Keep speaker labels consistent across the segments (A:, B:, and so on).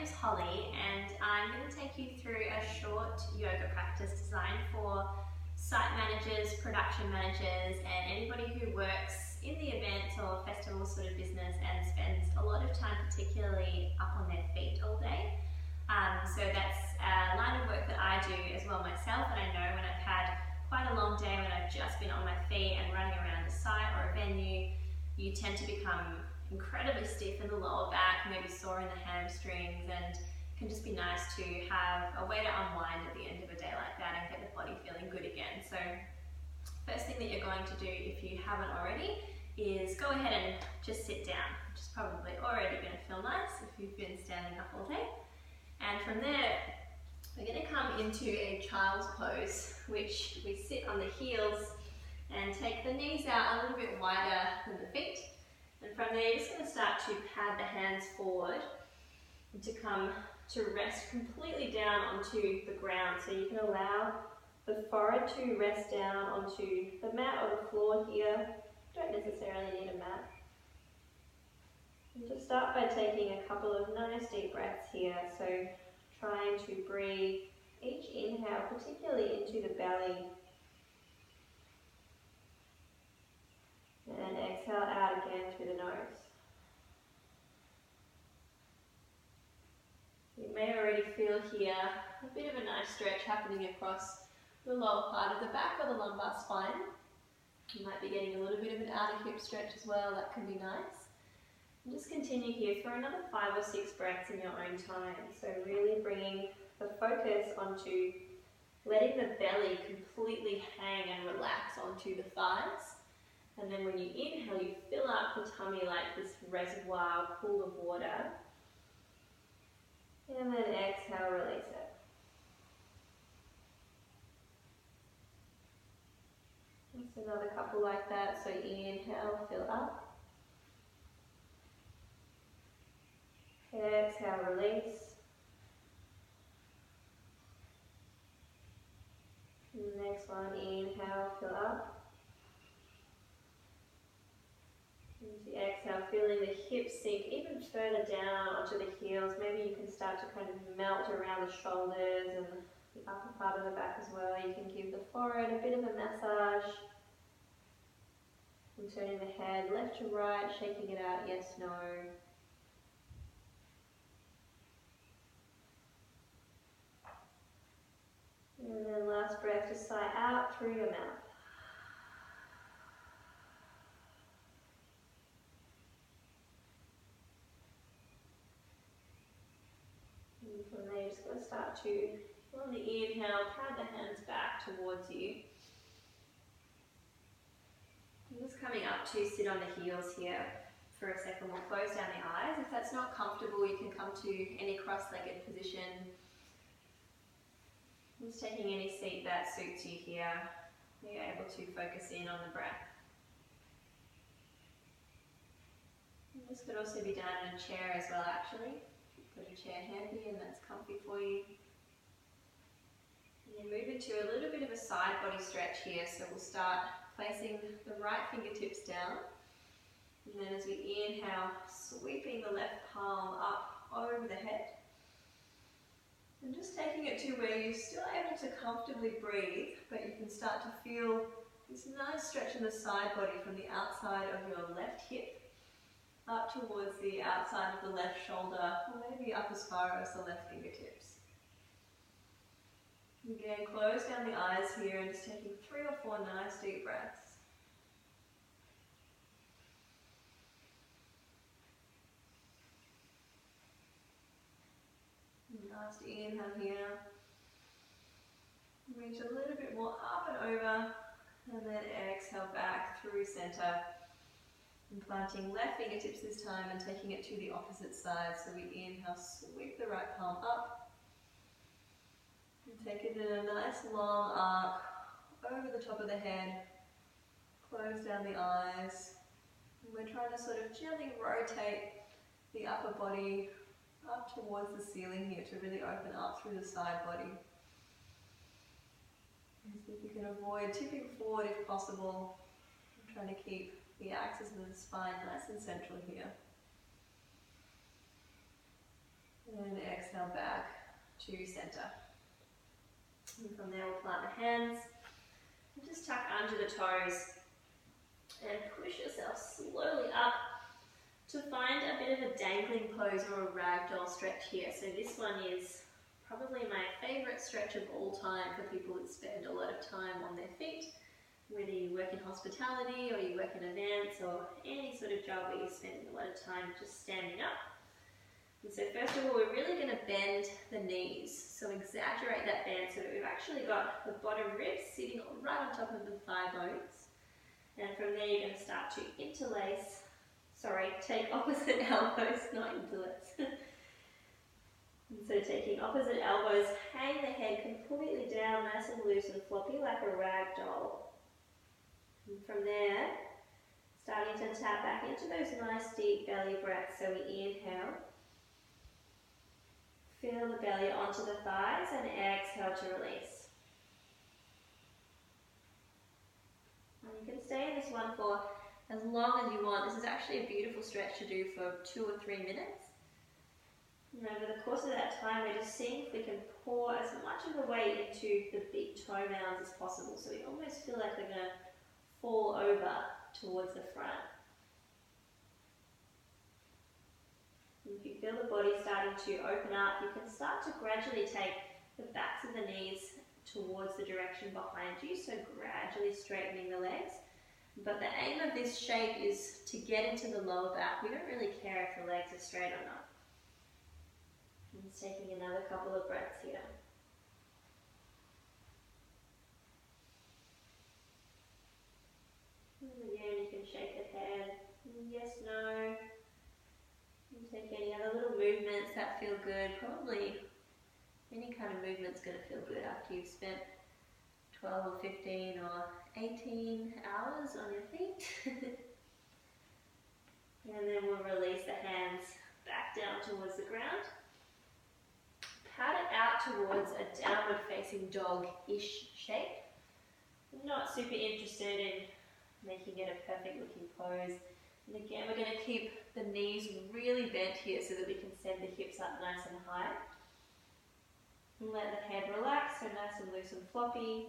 A: name's Holly and I'm going to take you through a short yoga practice designed for site managers, production managers and anybody who works in the events or festival sort of business and spends a lot of time particularly up on their feet all day. So that's a line of work that I do as well myself, and I know when I've had quite a long day when I've just been on my feet and running around a site or a venue, you tend to become incredibly stiff in the lower back, maybe sore in the hamstrings, and it can just be nice to have a way to unwind at the end of a day like that and get the body feeling good again. So first thing that you're going to do, if you haven't already, is go ahead and just sit down, which is probably already going to feel nice if you've been standing up all day. And from there, we're going to come into a child's pose, which we sit on the heels and take the knees out a little bit wider than the feet. And from there, you're just going to start to pad the hands forward and to come to rest completely down onto the ground. So you can allow the forehead to rest down onto the mat or the floor here. You don't necessarily need a mat. And just start by taking a couple of nice deep breaths here. So trying to breathe each inhale, particularly into the belly. And exhale out again through the nose. You may already feel here a bit of a nice stretch happening across the lower part of the back or the lumbar spine. You might be getting a little bit of an outer hip stretch as well, that can be nice. And just continue here for another 5 or 6 breaths in your own time. So really bringing the focus onto letting the belly completely hang and relax onto the thighs. And then when you inhale, you fill up the tummy like this reservoir, pool of water. And then exhale, release it. Just another couple like that. So inhale, fill up. Exhale, release. Next one, inhale, fill up. And exhale, feeling the hips sink even further down onto the heels. Maybe you can start to kind of melt around the shoulders and the upper part of the back as well. You can give the forehead a bit of a massage. And turning the head left to right, shaking it out, yes, no. And then last breath, just sigh out through your mouth. And from there, you're just going to start to, on the inhale, pad the hands back towards you. I'm just coming up to sit on the heels here for a second. We'll close down the eyes. If that's not comfortable, you can come to any cross-legged position. Just taking any seat that suits you here. You're able to focus in on the breath. And this could also be done in a chair as well, actually. Put a chair handy and that's comfy for you. And then move into a little bit of a side body stretch here. So we'll start placing the right fingertips down. And then as we inhale, sweeping the left palm up over the head. And just taking it to where you're still able to comfortably breathe, but you can start to feel this nice stretch in the side body from the outside of your left hip up towards the outside of the left shoulder, or maybe up as far as the left fingertips. Again, close down the eyes here and just taking 3 or 4 nice deep breaths. Last inhale here. Reach a little bit more up and over, and then exhale back through center. And planting left fingertips this time and taking it to the opposite side. So we inhale, sweep the right palm up. And take it in a nice long arc over the top of the head. Close down the eyes. And we're trying to sort of gently rotate the upper body up towards the ceiling here to really open up through the side body. And see if you can avoid tipping forward if possible. I'm trying to keep the axis of the spine nice and central here. And exhale back to center. And from there we'll plant the hands. And just tuck under the toes. And push yourself slowly up to find a bit of a dangling pose or a ragdoll stretch here. So this one is probably my favorite stretch of all time for people that spend a lot of time on their feet. Whether you work in hospitality or you work in events or any sort of job where you're spending a lot of time just standing up. And so first of all, we're really going to bend the knees. So exaggerate that bend so that we've actually got the bottom ribs sitting right on top of the thigh bones. And from there you're going to start to interlace, take opposite elbows, not interlace. And so taking opposite elbows, hang the head completely down, nice and loose and floppy like a rag doll. And from there, starting to tap back into those nice deep belly breaths. So we inhale, feel the belly onto the thighs and exhale to release. And you can stay in this one for as long as you want. This is actually a beautiful stretch to do for 2 or 3 minutes. And over the course of that time, we're just seeing if we can pour as much of the weight into the big toe mounds as possible. So we almost feel like we're going to fall over towards the front. And if you feel the body starting to open up, you can start to gradually take the backs of the knees towards the direction behind you, so gradually straightening the legs. But the aim of this shape is to get into the lower back. We don't really care if the legs are straight or not. I'm just taking another couple of breaths here. And again, you can shake the head. Yes, no. And take any other little movements that feel good. Probably any kind of movement's going to feel good after you've spent 12 or 15 or 18 hours on your feet. And then we'll release the hands back down towards the ground. Pat it out towards a downward facing dog-ish shape. I'm not super interested in making it a perfect looking pose. And again, we're going to keep the knees really bent here so that we can send the hips up nice and high. And let the head relax, so nice and loose and floppy.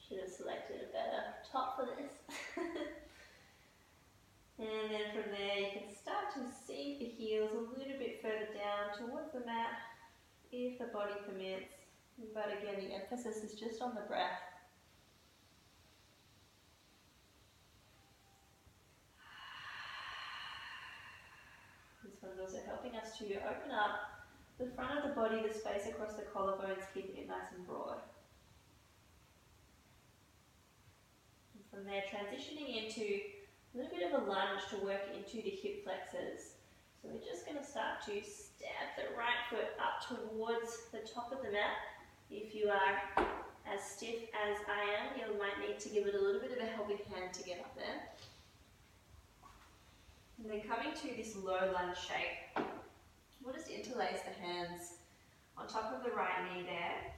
A: Should have selected a better top for this. And then from there you can start to sink the heels a little bit further down towards the mat if the body permits. But again, the emphasis is just on the breath. This one's also helping us to open up the front of the body, the space across the collarbones, keeping it nice and broad. And from there, transitioning into a little bit of a lunge to work into the hip flexors. So we're just going to start to step the right foot up towards the top of the mat. If you are as stiff as I am, you might need to give it a little bit of a helping hand to get up there. And then coming to this low lunge shape, we'll just interlace the hands on top of the right knee there.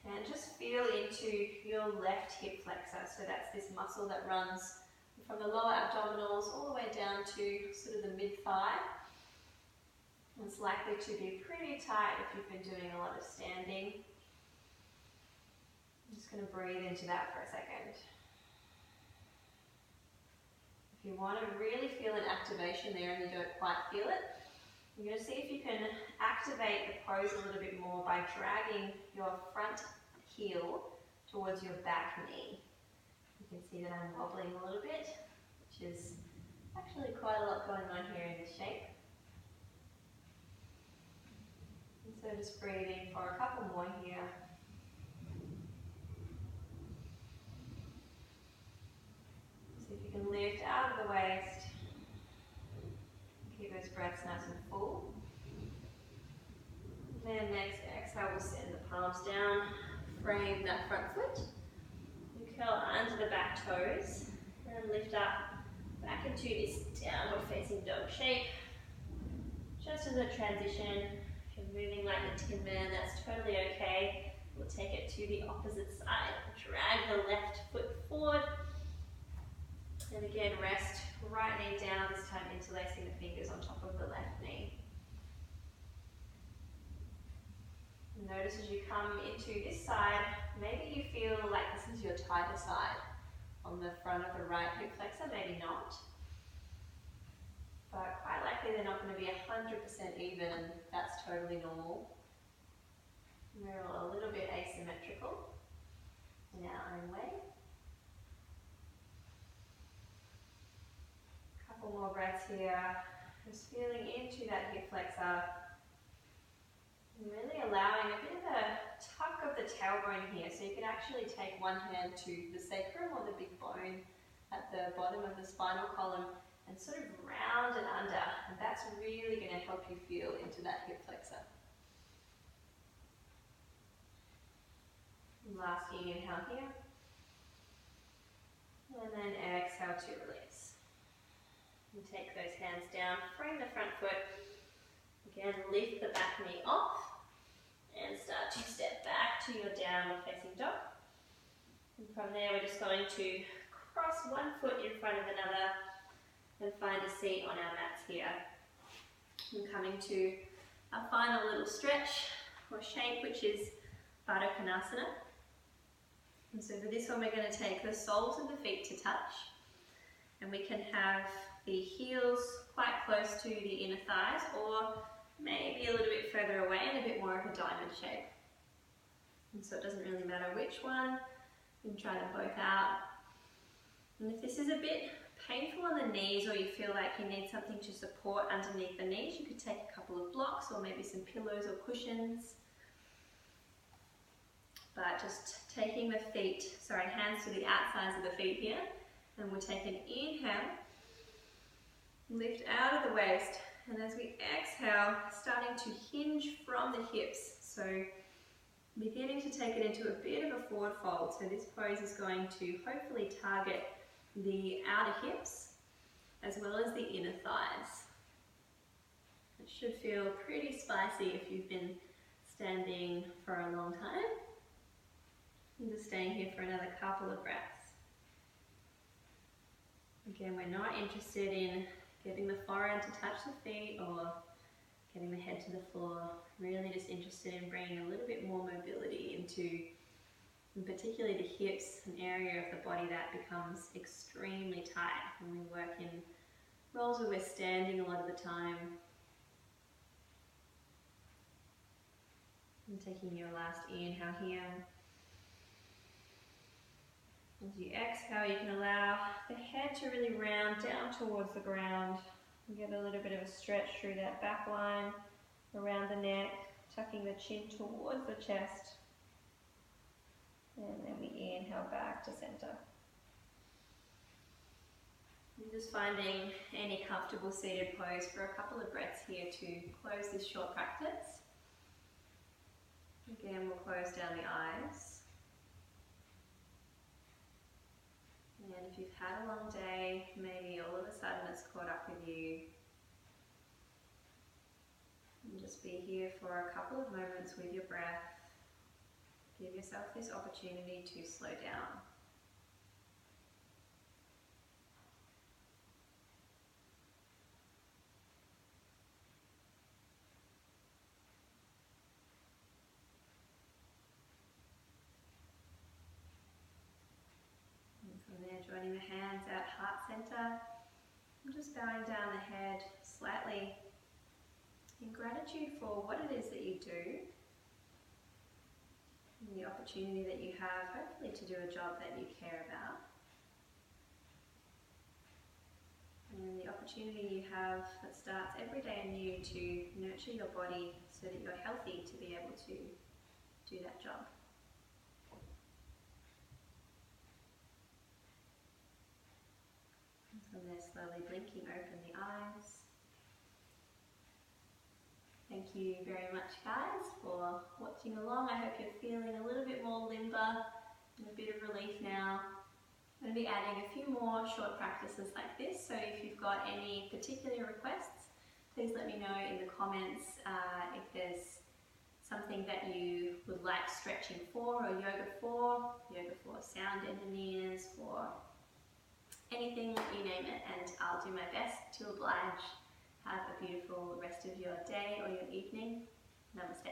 A: And just feel into your left hip flexor. So that's this muscle that runs from the lower abdominals all the way down to sort of the mid-thigh. It's likely to be pretty tight if you've been doing a lot of standing. I'm just going to breathe into that for a second. If you want to really feel an activation there and you don't quite feel it, you're going to see if you can activate the pose a little bit more by dragging your front heel towards your back knee. You can see that I'm wobbling a little bit, which is actually quite a lot going on here in this shape. And so just breathing for a couple more here. See if you can lift out of the waist. Keep those breaths nice and full. And then next exhale, we'll send the palms down, frame that front foot. Curl under the back toes and lift up back into this downward facing dog shape. Just as a transition, if you're moving like the Tin Man, that's totally okay. We'll take it to the opposite side. Drag the left foot forward. And again, rest right knee down, this time interlacing the fingers on top of the left knee. Notice as you come into this side, maybe you feel like this is your tighter side on the front of the right hip flexor, maybe not. But quite likely they're not going to be 100% even, and that's totally normal. We're all a little bit asymmetrical in our own way. Couple more breaths here. Just feeling into that hip flexor. And really allowing a bit of a tuck of the tailbone here. So you can actually take one hand to the sacrum or the big bone at the bottom of the spinal column and sort of round it under. And that's really going to help you feel into that hip flexor. Last inhale here. And then exhale to release. And take those hands down, frame the front foot. Again, lift the back knee off and start to step back to your downward facing dog. And from there, we're just going to cross one foot in front of another and find a seat on our mats here. And coming to our final little stretch or shape, which is Baddha. And so for this one, we're going to take the soles of the feet to touch. And we can have the heels quite close to the inner thighs, or maybe a little bit further away and a bit more of a diamond shape. And so it doesn't really matter which one, you can try them both out. And if this is a bit painful on the knees, or you feel like you need something to support underneath the knees, you could take a couple of blocks or maybe some pillows or cushions. But just taking the feet, hands to the outsides of the feet here, and we'll take an inhale, lift out of the waist, and as we exhale, starting to hinge from the hips. So beginning to take it into a bit of a forward fold. So this pose is going to hopefully target the outer hips as well as the inner thighs. It should feel pretty spicy if you've been standing for a long time. I'm just staying here for another couple of breaths. Again, we're not interested in getting the forehead to touch the feet or getting the head to the floor. Really just interested in bringing a little bit more mobility into, and particularly the hips, an area of the body that becomes extremely tight when we work in roles where we're standing a lot of the time. And taking your last inhale here. As you exhale, you can allow the head to really round down towards the ground. And get a little bit of a stretch through that back line, around the neck, tucking the chin towards the chest. And then we inhale back to center. And just finding any comfortable seated pose for a couple of breaths here to close this short practice. Again, we'll close down the eyes. And if you've had a long day, maybe all of a sudden it's caught up with you, and just be here for a couple of moments with your breath. Give yourself this opportunity to slow down. From there, joining the hands at heart center, and just bowing down the head slightly in gratitude for what it is that you do, and the opportunity that you have, hopefully, to do a job that you care about, and the opportunity you have that starts every day anew to nurture your body so that you're healthy to be able to do that job. From there, slowly blinking open the eyes. Thank you very much, guys, for watching along. I hope you're feeling a little bit more limber and a bit of relief now. I'm going to be adding a few more short practices like this, so if you've got any particular requests, please let me know in the comments if there's something that you would like stretching for or yoga for sound engineers, for anything, you name it, and I'll I'll do my best to oblige. Have a beautiful rest of your day or your evening. Namaste.